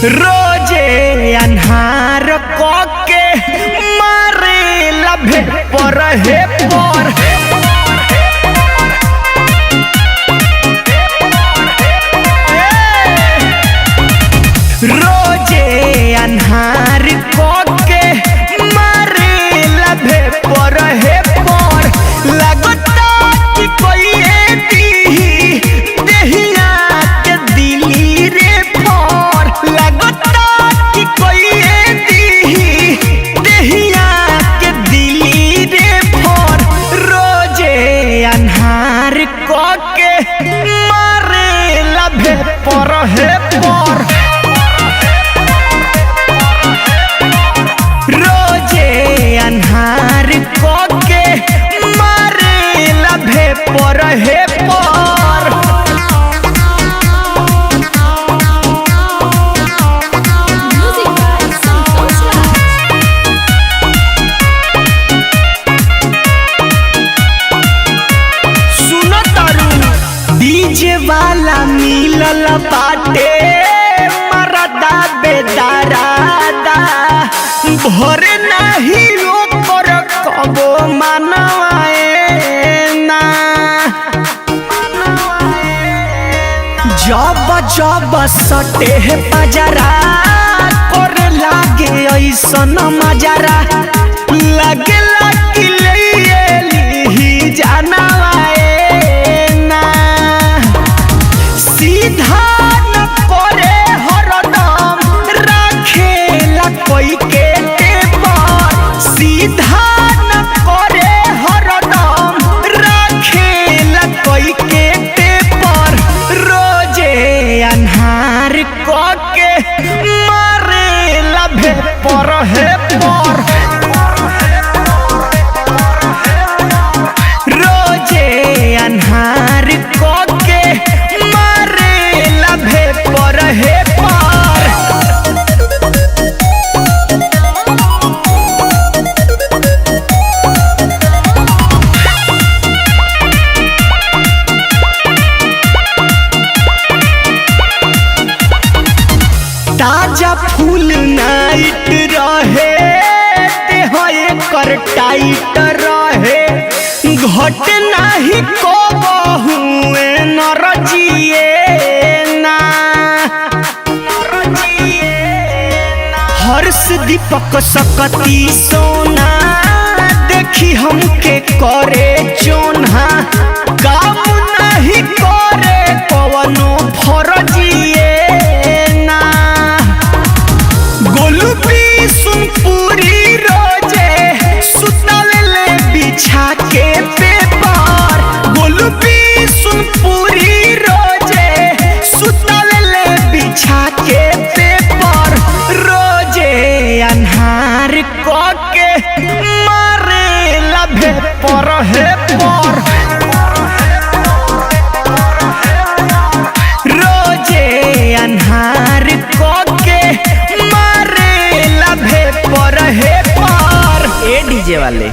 रोजे अन्हार के मारे लभे पर हे पर रोजे अन्हार के मारे लभे पर हे पर लगता कि कोई देहिया के दिली रे पर लगता कि कोई देहिया के दिली रे पर रोजे अन्हार के मारे लभे पर हे पर अन्हार के मारे लभे पर हे पर सुनो तारू डीजे वाला मिलल बाटे मरदा बेदारादा भरे नहीं कबो मनवाए ना जब जब सटे बजरा कर लागे ऐसन मजरा लगे कि ले जानवाए ना सीधा न करे हरदम रखेला कोई के सीधा अन्हार के मारे लभे पर हे पर रोजे अन्हार के मारे लभे पर हे पर ताजा फूल नाइट रहे कर टाइट रहे घट नहीं को बहुए नरजिए ना हर्ष दीपक सकती सोना देखी हमके करे चोना काम नहीं करे कवनो फरजिए सुन पूरी रोजे सुतले बिछा के पेपर गोलुबी सुन पूरी रोजे सुतले बिछा के पेपर रोजे अन्हार के मारे लभे पर हे पर रोजे अन्हार के मारे लभे पर हे पर ए डीजे वाले।